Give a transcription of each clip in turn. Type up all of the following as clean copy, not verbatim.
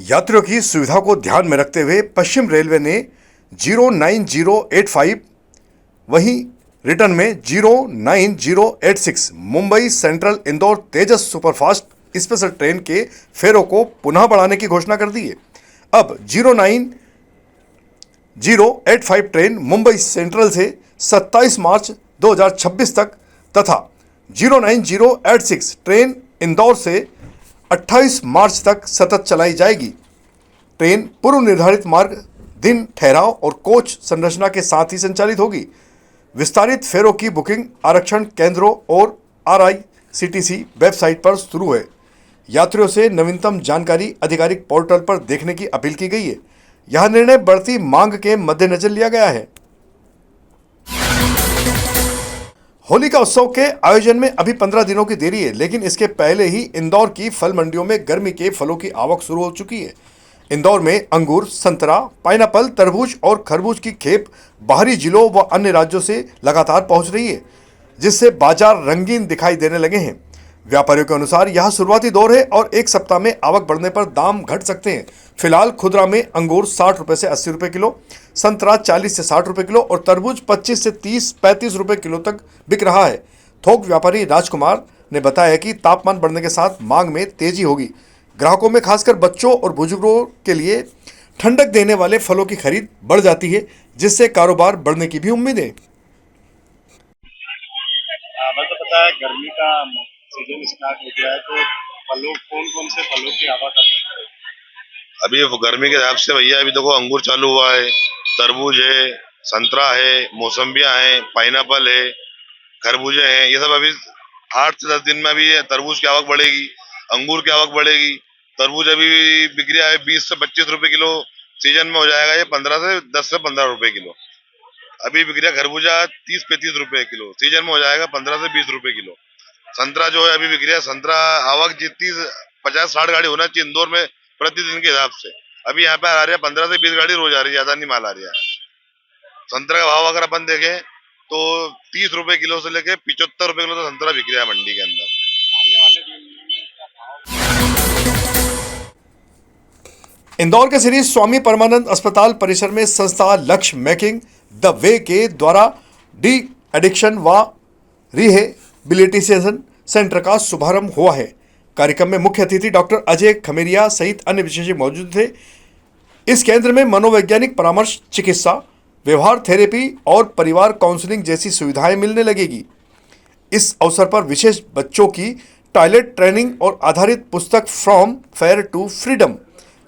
यात्रियों की सुविधा को ध्यान में रखते हुए पश्चिम रेलवे ने 09085 वहीं रिटर्न में 09086 मुंबई सेंट्रल इंदौर तेजस सुपरफास्ट स्पेशल ट्रेन के फेरों को पुनः बढ़ाने की घोषणा कर दी है। अब 09085 ट्रेन मुंबई सेंट्रल से 27 मार्च 2026 तक तथा 09086 ट्रेन इंदौर से 28 मार्च तक सतत चलाई जाएगी। ट्रेन पूर्व निर्धारित मार्ग, दिन, ठहराव और कोच संरचना के साथ ही संचालित होगी। विस्तारित फेरों की बुकिंग आरक्षण केंद्रों और RICTC वेबसाइट पर शुरू है। यात्रियों से नवीनतम जानकारी आधिकारिक पोर्टल पर देखने की अपील की गई है। यह निर्णय बढ़ती मांग के मद्देनजर लिया गया है। होली का उत्सव के आयोजन में अभी 15 दिनों की देरी है, लेकिन इसके पहले ही इंदौर की फल मंडियों में गर्मी के फलों की आवक शुरू हो चुकी है। इंदौर में अंगूर, संतरा, पाइनएप्पल, तरबूज और खरबूज की खेप बाहरी जिलों व अन्य राज्यों से लगातार पहुंच रही है, जिससे बाजार रंगीन दिखाई देने लगे हैं। व्यापारियों के अनुसार यह शुरुआती दौर है और एक सप्ताह में आवक बढ़ने पर दाम घट सकते हैं। फिलहाल खुदरा में अंगूर 60 रुपए से 80 रुपए किलो, संतरा 40 से 60 रुपए किलो और तरबूज 25 से 30-35 रुपए किलो तक बिक रहा है। थोक व्यापारी राजकुमार ने बताया कि तापमान बढ़ने के साथ मांग में तेजी होगी। ग्राहकों में खासकर बच्चों और बुजुर्गों के लिए ठंडक देने वाले फलों की खरीद बढ़ जाती है, जिससे कारोबार बढ़ने की भी उम्मीद है। तो पता है गर्मी का सीजन स्टार्ट हो गया है, तो फलों कौन से फलों की आवक है? अभी गर्मी के हिसाब से भैया अभी देखो अंगूर चालू हुआ है, तरबूज है, संतरा है, मौसम्बियां है, पाइनएप्पल है, खरबूजे हैं। ये सब अभी 8 से 10 दिन में अभी तरबूज की आवक बढ़ेगी, अंगूर की आवक बढ़ेगी। तरबूज अभी बिक रहा है 20 से 25 रुपए किलो, सीजन में हो जाएगा ये 10 से 15 रुपए किलो। अभी बिक रहा खरबूजा 30-35 रुपए किलो, सीजन में हो जाएगा 15 से 20 रुपए किलो। संतरा जो है अभी बिक रहा है, संतरा आवक जितनी 50-60 गाड़ी होना चाहिए इंदौर में प्रतिदिन के हिसाब से, अभी यहाँ पे आ रही है 15 से 20 गाड़ी रोज आ रही है, ज्यादा नहीं माल आ रही है। संतरा का भाव अगर अपन देखें तो 30 रुपए किलो से लेके 75 रुपए किलो तो संतरा बिक रहा है मंडी के अंदर। आने वाले दिन में क्या भाव? इंदौर के श्री स्वामी परमानंद अस्पताल परिसर में संस्था लक्ष्य मेकिंग द वे के द्वारा डी एडिक्शन व रिहेबिलिटेशन सेंटर का शुभारंभ हुआ है। कार्यक्रम में मुख्य अतिथि डॉक्टर अजय खमेरिया सहित अन्य विशेषज्ञ मौजूद थे। इस केंद्र में मनोवैज्ञानिक परामर्श, चिकित्सा, व्यवहार थेरेपी और परिवार काउंसलिंग जैसी सुविधाएं मिलने लगेगी। इस अवसर पर विशेष बच्चों की टॉयलेट ट्रेनिंग और आधारित पुस्तक फ्रॉम फेयर टू फ्रीडम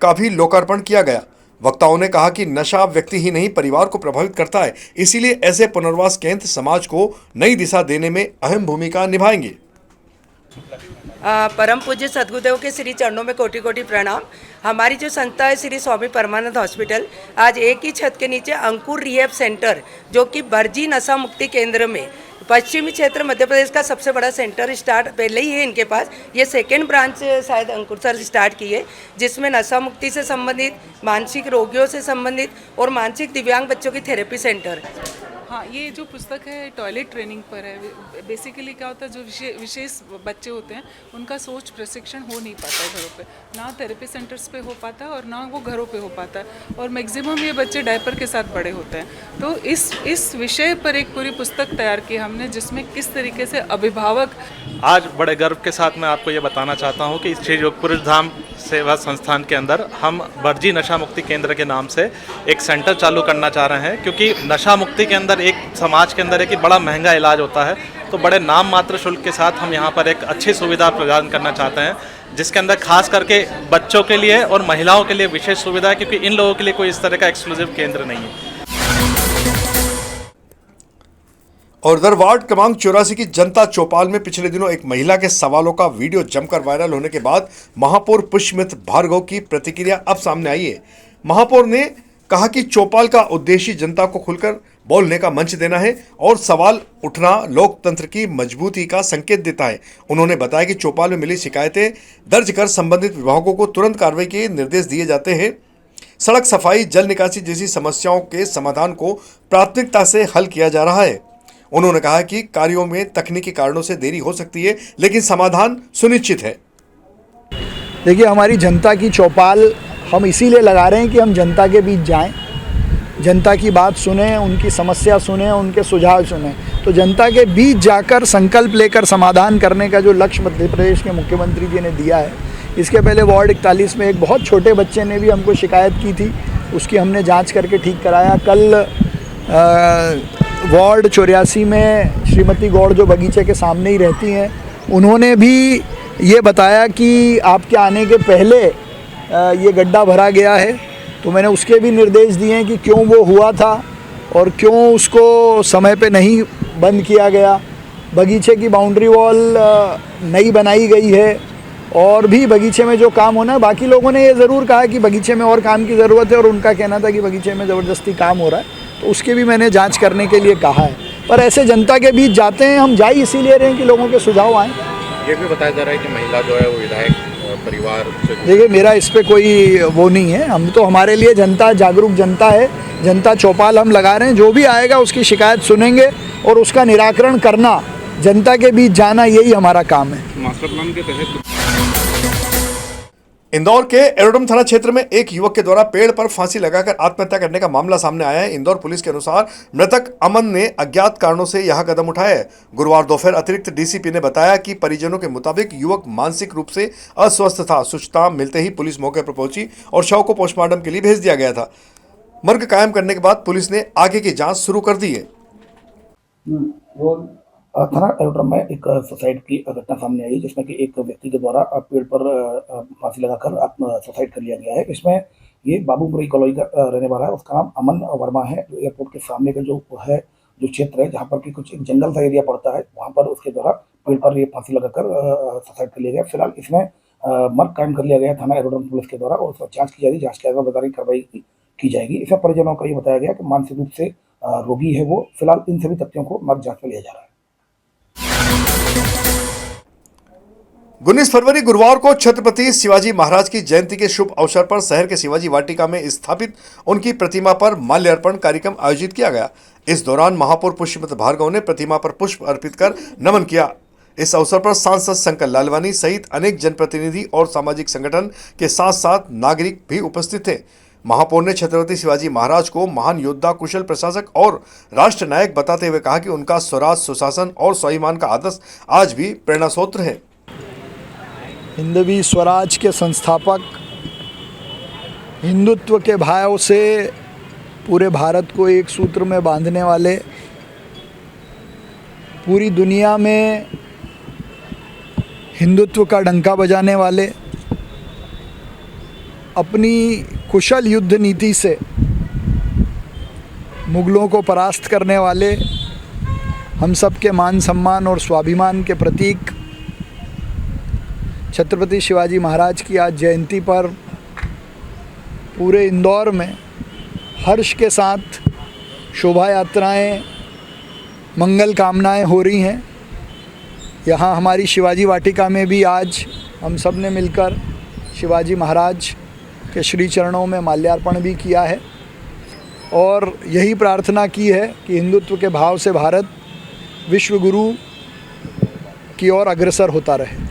का भी लोकार्पण किया गया। वक्ताओं ने कहा कि नशा व्यक्ति ही नहीं परिवार को प्रभावित करता है, इसीलिए ऐसे पुनर्वास केंद्र समाज को नई दिशा देने में अहम भूमिका निभाएंगे। परम पूज्य सद्गुरुदेव के श्री चरणों में कोटि कोटि प्रणाम। हमारी जो संस्था है श्री स्वामी परमानंद हॉस्पिटल, आज एक ही छत के नीचे अंकुर रिहेब सेंटर, जो कि बर्जी नशा मुक्ति केंद्र में पश्चिमी क्षेत्र मध्य प्रदेश का सबसे बड़ा सेंटर स्टार्ट पहले ही है इनके पास। ये सेकेंड ब्रांच शायद अंकुर सर स्टार्ट की है, जिसमें नशा मुक्ति से संबंधित, मानसिक रोगियों से संबंधित और मानसिक दिव्यांग बच्चों की थेरेपी सेंटर। हाँ, ये जो पुस्तक है टॉयलेट ट्रेनिंग पर है। बेसिकली क्या होता है, जो विशेष बच्चे होते हैं उनका सोच प्रशिक्षण हो नहीं पाता है घरों पे, ना थेरेपी सेंटर्स पे हो पाता है और ना वो घरों पे हो पाता है, और मैक्सिमम ये बच्चे डायपर के साथ बड़े होते हैं। तो इस विषय पर एक पूरी पुस्तक तैयार की हमने, जिसमें किस तरीके से अभिभावक। आज बड़े गर्व के साथ मैं आपको ये बताना चाहता हूँ कि श्री योगपुरुष धाम सेवा संस्थान के अंदर हम बर्जी नशा मुक्ति केंद्र के नाम से एक सेंटर चालू करना चाह रहे हैं, क्योंकि नशा मुक्ति के अंदर एक समाज के अंदर एक बड़ा महंगा इलाज होता है, तो बड़े नाम मात्र शुल्क के साथ हम यहाँ पर एक अच्छी सुविधा प्रदान करना चाहते हैं, जिसके अंदर खास करके बच्चों के लिए और महिलाओं के लिए विशेष सुविधा है, क्योंकि इन लोगों के लिए कोई इस तरह का एक्सक्लूसिव केंद्र नहीं है। और उधर वार्ड क्रमांक 84 की जनता चौपाल में पिछले दिनों एक महिला के सवालों का वीडियो जमकर वायरल होने के बाद महापौर पुष्पमित्र भार्गव की प्रतिक्रिया अब सामने आई है। महापौर ने कहा कि चौपाल का उद्देश्य जनता को खुलकर बोलने का मंच देना है और सवाल उठना लोकतंत्र की मजबूती का संकेत देता है। उन्होंने बताया कि चौपाल में मिली शिकायतें दर्ज कर संबंधित विभागों को तुरंत कार्रवाई के निर्देश दिए जाते हैं। सड़क सफाई, जल निकासी जैसी समस्याओं के समाधान को प्राथमिकता से हल किया जा रहा है। उन्होंने कहा कि कार्यों में तकनीकी कारणों से देरी हो सकती है, लेकिन समाधान सुनिश्चित है। देखिए, हमारी जनता की चौपाल हम इसीलिए लगा रहे हैं कि हम जनता के बीच जाएं, जनता की बात सुने, उनकी समस्या सुने, उनके सुझाव सुने। तो जनता के बीच जाकर संकल्प लेकर समाधान करने का जो लक्ष्य मध्य प्रदेश के मुख्यमंत्री जी ने दिया है। इसके पहले वार्ड 41 में एक बहुत छोटे बच्चे ने भी हमको शिकायत की थी, उसकी हमने जांच करके ठीक कराया। कल वार्ड 84 में श्रीमती गौड़ जो बगीचे के सामने ही रहती हैं, उन्होंने भी ये बताया कि आपके आने के पहले ये गड्ढा भरा गया है। तो मैंने उसके भी निर्देश दिए हैं कि क्यों वो हुआ था और क्यों उसको समय पे नहीं बंद किया गया। बगीचे की बाउंड्री वॉल नई बनाई गई है और भी बगीचे में जो काम होना है। बाकी लोगों ने ये ज़रूर कहा कि बगीचे में और काम की ज़रूरत है और उनका कहना था कि बगीचे में ज़बरदस्ती काम हो रहा है, तो उसके भी मैंने जांच करने के लिए कहा है। पर ऐसे जनता के बीच जाते हैं, हम जा ही इसीलिए रहे हैं कि लोगों के सुझाव आएँ। ये भी बताया जा रहा है कि महिला जो है वो विधायक परिवार से, देखिए मेरा इस पे कोई वो नहीं है। हम तो, हमारे लिए जनता जागरूक जनता है, जनता चौपाल हम लगा रहे हैं। जो भी आएगा उसकी शिकायत सुनेंगे और उसका निराकरण करना, जनता के बीच जाना, यही हमारा काम है। मास्टर प्लान के तहत इंदौर के एरोडम थाना क्षेत्र में एक युवक के द्वारा पेड़ पर फांसी लगाकर आत्महत्या करने का मामला सामने आया है। इंदौर पुलिस के अनुसार मृतक अमन ने अज्ञात कारणों से यह कदम उठाया है। गुरुवार दोपहर अतिरिक्त डीसीपी ने बताया कि परिजनों के मुताबिक युवक मानसिक रूप से अस्वस्थ था। सूचना मिलते ही पुलिस मौके पर पहुंची और शव को पोस्टमार्टम के लिए भेज दिया गया था। मर्ग कायम करने के बाद पुलिस ने आगे की जाँच शुरू कर दी है। थाना एरोड्रम में एक सुसाइड की घटना सामने आई, जिसमें कि एक व्यक्ति के द्वारा पेड़ पर फांसी लगाकर सुसाइड कर लिया गया है। इसमें ये बाबूपुरी कॉलोनी का रहने वाला है, उसका नाम अमन वर्मा है। एयरपोर्ट के सामने का जो क्षेत्र है, जहाँ पर कि कुछ एक जंगल सा एरिया पड़ता है, वहाँ पर उसके द्वारा पेड़ पर ये फांसी लगाकर सुसाइड कर लिया गया। फिलहाल इसमें मर्ग कायम कर लिया गया थाना एरोड्रम पुलिस के द्वारा और उसका जाँच की जा रही है। जाँच के आधार पर कार्रवाई की जाएगी। इसमें परिजनों का ये बताया गया कि मानसिक रूप से रोगी है वो। फिलहाल इन सभी तथ्यों को मर्ग जाँच में लिया जा रहा है। 19 फरवरी गुरुवार को छत्रपति शिवाजी महाराज की जयंती के शुभ अवसर पर शहर के शिवाजी वाटिका में स्थापित उनकी प्रतिमा पर माल्यार्पण कार्यक्रम आयोजित किया गया। इस दौरान महापौर पुष्पवंत भार्गव ने प्रतिमा पर पुष्प अर्पित कर नमन किया। इस अवसर पर सांसद शंकर लालवानी सहित अनेक जनप्रतिनिधि और सामाजिक संगठन के साथ साथ नागरिक भी उपस्थित थे। महापौर ने छत्रपति शिवाजी महाराज को महान योद्धा, कुशल प्रशासक और राष्ट्र नायक बताते हुए कहा कि उनका स्वराज, सुशासन और स्वाभिमान का आदर्श आज भी प्रेरणा स्रोत है। हिंदवी स्वराज के संस्थापक, हिंदुत्व के भाव से पूरे भारत को एक सूत्र में बांधने वाले, पूरी दुनिया में हिंदुत्व का डंका बजाने वाले, अपनी कुशल युद्ध नीति से मुगलों को परास्त करने वाले, हम सब के मान सम्मान और स्वाभिमान के प्रतीक छत्रपति शिवाजी महाराज की आज जयंती पर पूरे इंदौर में हर्ष के साथ शोभा यात्राएँ, मंगल कामनाएँ हो रही हैं। यहाँ हमारी शिवाजी वाटिका में भी आज हम सब ने मिलकर शिवाजी महाराज के श्री चरणों में माल्यार्पण भी किया है और यही प्रार्थना की है कि हिंदुत्व के भाव से भारत विश्व गुरु की ओर अग्रसर होता रहे।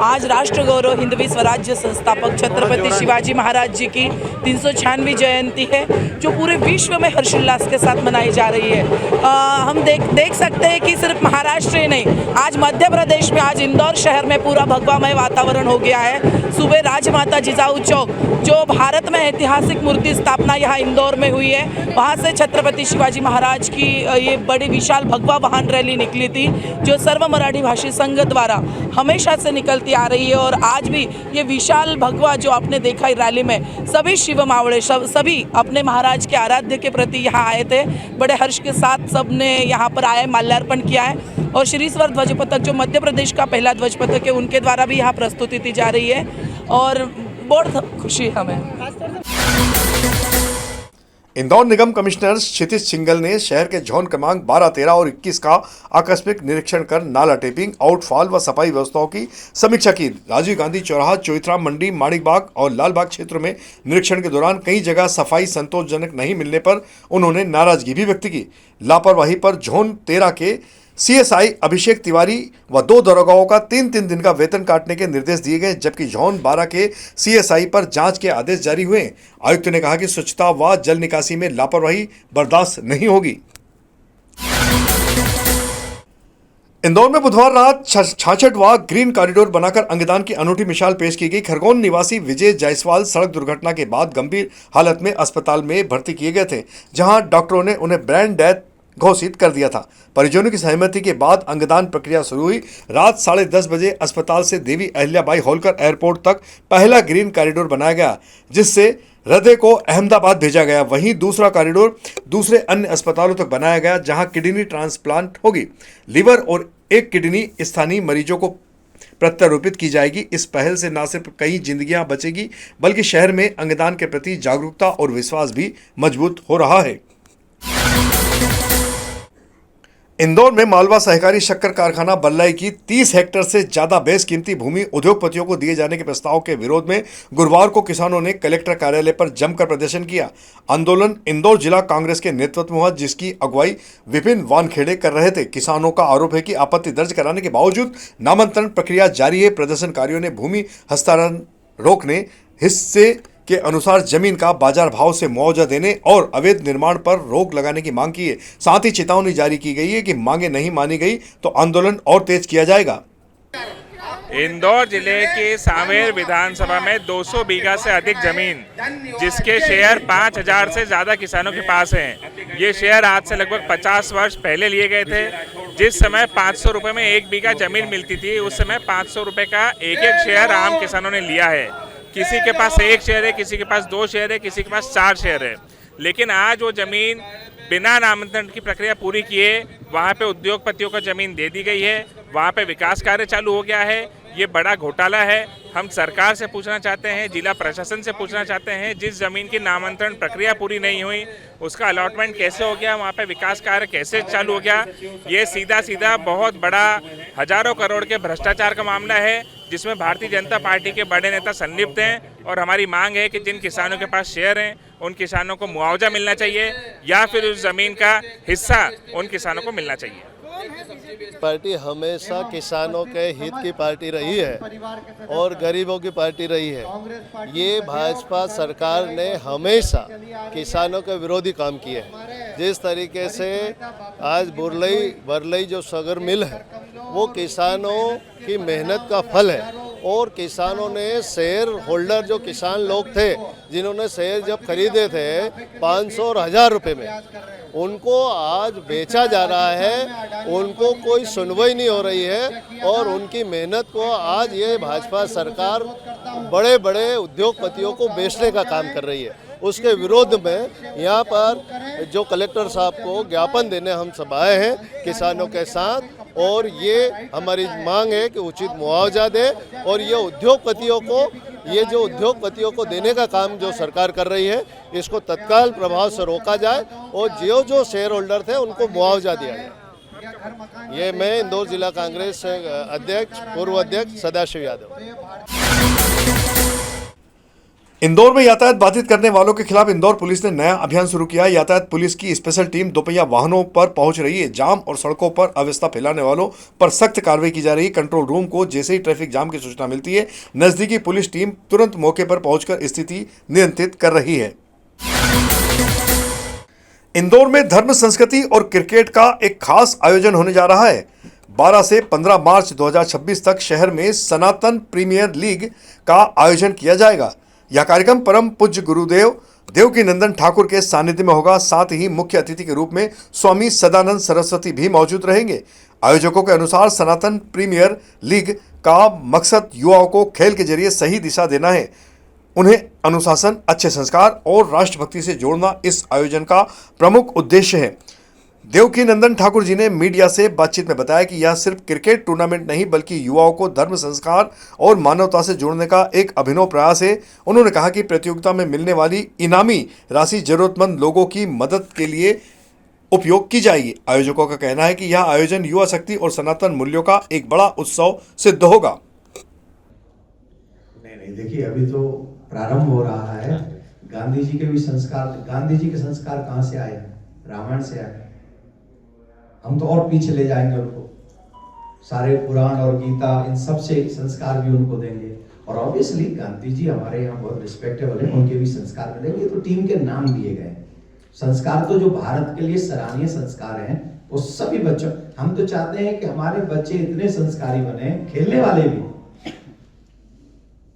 आज राष्ट्र गौरव हिंदवी स्वराज्य संस्थापक छत्रपति शिवाजी महाराज जी की 396वीं जयंती है, जो पूरे विश्व में हर्षोल्लास के साथ मनाई जा रही है। हम देख सकते हैं कि सिर्फ महाराष्ट्र ही नहीं, आज मध्य प्रदेश में, आज इंदौर शहर में पूरा भगवामय वातावरण हो गया है। सुबह राजमाता जिजाऊ चौक, जो भारत में ऐतिहासिक मूर्ति स्थापना यहाँ इंदौर में हुई है, वहाँ से छत्रपति शिवाजी महाराज की ये बड़ी विशाल भगवा वाहन रैली निकली थी, जो सर्व मराठी भाषी संघ द्वारा हमेशा से निकलती आ रही है। और आज भी ये विशाल भगवा जो आपने देखा रैली में, सभी शिव मावड़े सभी अपने महाराज के आराध्य के प्रति यहाँ आए थे। बड़े हर्ष के साथ सबने यहाँ पर आए, माल्यार्पण किया है। और श्रीस्वर ध्वज पथक जो मध्य प्रदेश का पहला ध्वज पथक है, उनके द्वारा भी यहाँ प्रस्तुति दी जा रही है और बहुत खुशी हमें। इंदौर निगम कमिश्नर क्षितिज सिंघल ने शहर के जोन क्रमांक 12, 13 और 21 का आकस्मिक निरीक्षण कर नाला टेपिंग, आउटफॉल व सफाई व्यवस्थाओं की समीक्षा की। राजीव गांधी चौराहा, चोइथराम मंडी, माणिकबाग और लालबाग क्षेत्रों में निरीक्षण के दौरान कई जगह सफाई संतोषजनक नहीं मिलने पर उन्होंने नाराजगी भी व्यक्त की। लापरवाही पर जोन 13 के सीएसआई अभिषेक तिवारी व 2 दरोगाओं का 3-3 दिन का वेतन काटने के निर्देश दिए गए, जबकि जॉन 12 के सीएसआई पर जांच के आदेश जारी हुए। आयुक्त ने कहा कि स्वच्छता व जल निकासी में लापरवाही बर्दाश्त नहीं होगी। इंदौर में बुधवार रात 66वां ग्रीन कॉरिडोर बनाकर अंगदान की अनूठी मिसाल पेश की गई। खरगोन निवासी विजय जायसवाल सड़क दुर्घटना के बाद गंभीर हालत में अस्पताल में भर्ती किए गए थे, जहां डॉक्टरों ने उन्हें ब्रेन डेथ घोषित कर दिया था। परिजनों की सहमति के बाद अंगदान प्रक्रिया शुरू हुई। रात 10:30 बजे अस्पताल से देवी अहिल्याबाई होलकर एयरपोर्ट तक पहला ग्रीन कॉरिडोर बनाया गया, जिससे हृदय को अहमदाबाद भेजा गया। वहीं दूसरा कॉरिडोर दूसरे अन्य अस्पतालों तक बनाया गया, जहां किडनी ट्रांसप्लांट होगी। लीवर और एक किडनी स्थानीय मरीजों को प्रत्यारोपित की जाएगी। इस पहल से न सिर्फ कई जिंदगियां बचेगी, बल्कि शहर में अंगदान के प्रति जागरूकता और विश्वास भी मजबूत हो रहा है। इंदौर में मालवा सहकारी शक्कर कारखाना बल्लाई की 30 हेक्टेयर से ज्यादा बेशकीमती भूमि उद्योगपतियों को दिए जाने के प्रस्ताव के विरोध में गुरुवार को किसानों ने कलेक्टर कार्यालय पर जमकर प्रदर्शन किया। आंदोलन इंदौर जिला कांग्रेस के नेतृत्व में हुआ, जिसकी अगुवाई विपिन वानखेड़े कर रहे थे। किसानों का आरोप है कि आपत्ति दर्ज कराने के बावजूद नामांतरण प्रक्रिया जारी है। प्रदर्शनकारियों ने भूमि हस्तांतरण रोकने, हिस्से के अनुसार जमीन का बाजार भाव से मुआवजा देने और अवैध निर्माण पर रोक लगाने की मांग की है। साथ ही चेतावनी जारी की गई है कि मांगे नहीं मानी गई तो आंदोलन और तेज किया जाएगा। इंदौर जिले के सांवेर विधानसभा में 200 बीघा से अधिक जमीन, जिसके शेयर 5000 से ज्यादा किसानों के पास हैं। ये शेयर आज से लगभग 50 वर्ष पहले लिए गए थे। जिस समय 500 रुपए में 1 बीघा जमीन मिलती थी, उस समय 500 रुपए का एक शेयर आम किसानों ने लिया है। किसी के पास 1 शेयर है, किसी के पास 2 शेयर है, किसी के पास 4 शेयर है। लेकिन आज वो जमीन बिना नामांतरण की प्रक्रिया पूरी किए वहाँ पे उद्योगपतियों को जमीन दे दी गई है। वहाँ पे विकास कार्य चालू हो गया है। ये बड़ा घोटाला है। हम सरकार से पूछना चाहते हैं, जिला प्रशासन से पूछना चाहते हैं, जिस जमीन की नामांतरण प्रक्रिया पूरी नहीं हुई उसका अलॉटमेंट कैसे हो गया, वहाँ पे विकास कार्य कैसे चालू हो गया। ये सीधा सीधा बहुत बड़ा हजारों करोड़ के भ्रष्टाचार का मामला है, जिसमें भारतीय जनता पार्टी के बड़े नेता संलिप्त हैं। और हमारी मांग है कि जिन किसानों के पास शेयर हैं उन किसानों को मुआवजा मिलना चाहिए, या फिर उस जमीन का हिस्सा उन किसानों को मिलना चाहिए। पार्टी हमेशा किसानों के हित की पार्टी रही है और गरीबों की पार्टी रही है। ये भाजपा सरकार ने हमेशा किसानों के विरोधी काम किए हैं। जिस तरीके से आज बरलई जो शुगर मिल है वो किसानों की मेहनत का फल है, और किसानों ने शेयर होल्डर जो किसान लोग थे जिन्होंने शेयर जब खरीदे थे 500 और 1000 रुपये में, उनको आज बेचा जा रहा है। उनको कोई सुनवाई नहीं हो रही है और उनकी मेहनत को आज ये भाजपा सरकार बड़े बड़े उद्योगपतियों को बेचने का काम कर रही है। उसके विरोध में यहाँ पर जो कलेक्टर साहब को ज्ञापन देने हम सब आए हैं किसानों के साथ, और ये हमारी मांग है कि उचित मुआवजा दे और ये जो उद्योगपतियों को देने का काम जो सरकार कर रही है इसको तत्काल प्रभाव से रोका जाए और जो शेयर होल्डर थे उनको मुआवजा दिया जाए। ये मैं इंदौर जिला कांग्रेस अध्यक्ष पूर्व अध्यक्ष सदाशिव यादव। इंदौर में यातायात बाधित करने वालों के खिलाफ इंदौर पुलिस ने नया अभियान शुरू किया है। यातायात पुलिस की स्पेशल टीम दोपहिया वाहनों पर पहुंच रही है। जाम और सड़कों पर अव्यवस्था फैलाने वालों पर सख्त कार्रवाई की जा रही है। कंट्रोल रूम को जैसे ही ट्रैफिक जाम की सूचना मिलती है, नजदीकी पुलिस टीम तुरंत मौके पर पहुंचकर स्थिति नियंत्रित कर रही है। इंदौर में धर्म, संस्कृति और क्रिकेट का एक खास आयोजन होने जा रहा है। 12 से 15 मार्च 2026 तक शहर में सनातन प्रीमियर लीग का आयोजन किया जाएगा। यह कार्यक्रम परम पूज्य गुरुदेव देवकीनंदन ठाकुर के सानिध्य में होगा। साथ ही मुख्य अतिथि के रूप में स्वामी सदानंद सरस्वती भी मौजूद रहेंगे। आयोजकों के अनुसार सनातन प्रीमियर लीग का मकसद युवाओं को खेल के जरिए सही दिशा देना है, उन्हें अनुशासन, अच्छे संस्कार और राष्ट्रभक्ति से जोड़ना इस आयोजन का प्रमुख उद्देश्य है। देवकीनंदन ठाकुर जी ने मीडिया से बातचीत में बताया कि यह सिर्फ क्रिकेट टूर्नामेंट नहीं बल्कि युवाओं को धर्म, संस्कार और मानवता से जोड़ने का एक अभिनव प्रयास है। उन्होंने कहा कि प्रतियोगिता में मिलने वाली इनामी राशि जरूरतमंद लोगों की मदद के लिए उपयोग की जाएगी। आयोजकों का कहना है कि यह आयोजन युवा शक्ति और सनातन मूल्यों का एक बड़ा उत्सव सिद्ध होगा। नहीं, देखिए अभी तो प्रारंभ हो रहा है। गांधी जी के संस्कार कहाँ से आए? रामायण से आए। हम तो और पीछे ले जाएंगे उनको, सारे पुराण और गीता इन सब से संस्कार भी उनको देंगे। और ऑब्वियसली गांधी जी हमारे यहाँ बहुत रिस्पेक्टेबल है, उनके भी संस्कार मिलेंगे। ये तो टीम के नाम दिए गए संस्कार, तो जो भारत के लिए सराहनीय संस्कार हैं वो सभी बच्चों, हम तो चाहते हैं कि हमारे बच्चे इतने संस्कारी बने, खेलने वाले भी,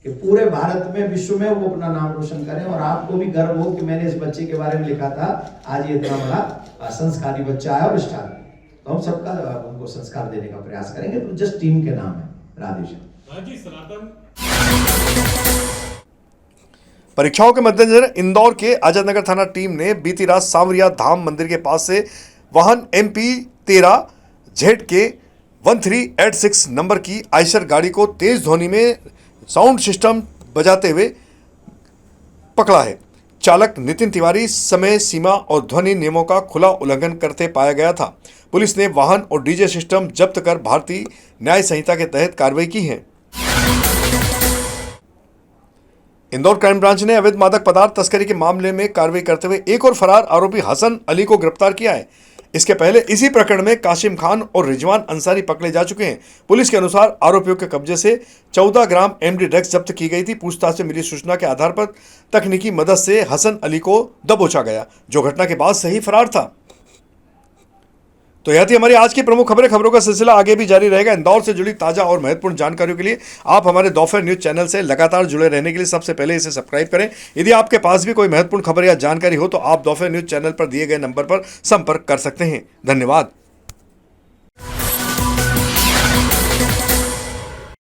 कि पूरे भारत में विश्व में वो अपना नाम रोशन करें और आपको भी गर्व हो कि मैंने इस बच्चे के बारे में लिखा था, आज ये इतना बड़ा संस्कारी बच्चा है और स्टार। तो हम सबका उनको संस्कार देने का प्रयास करेंगे। तो जस्ट टीम के नाम है। राधे श्याम। परीक्षाओं के मद्देनजर इंदौर के आजाद नगर थाना टीम ने बीती रात सांवरिया धाम मंदिर के पास से वाहन MP 13 ZK 1386 नंबर की आयशर गाड़ी को तेज ध्वनि में साउंड सिस्टम बजाते हुए पकड़ा है। चालक नितिन तिवारी समय सीमा और ध्वनि नियमों का खुला उल्लंघन करते पाया गया था। पुलिस ने वाहन और DJ सिस्टम जब्त कर भारतीय न्याय संहिता के तहत कार्रवाई की है। इंदौर क्राइम ब्रांच ने अवैध मादक पदार्थ तस्करी के मामले में कार्रवाई करते हुए एक और फरार आरोपी हसन अली को गिरफ्तार किया है। इसके पहले इसी प्रकरण में काशिम खान और रिजवान अंसारी पकड़े जा चुके हैं। पुलिस के अनुसार आरोपियों के कब्जे से 14 ग्राम MD ड्रग्स जब्त की गई थी। पूछताछ से मिली सूचना के आधार पर तकनीकी मदद से हसन अली को दबोचा गया, जो घटना के बाद से ही फरार था। तो यह थी हमारी आज की प्रमुख खबरें। खबरों का सिलसिला आगे भी जारी रहेगा। इंदौर से जुड़ी ताजा और महत्वपूर्ण जानकारियों के लिए आप हमारे दोपहर न्यूज चैनल से लगातार जुड़े रहने के लिए सबसे पहले इसे सब्सक्राइब करें। यदि आपके पास भी कोई महत्वपूर्ण खबर या जानकारी हो तो आप दोपहर न्यूज चैनल पर दिए गए नंबर पर संपर्क कर सकते हैं। धन्यवाद।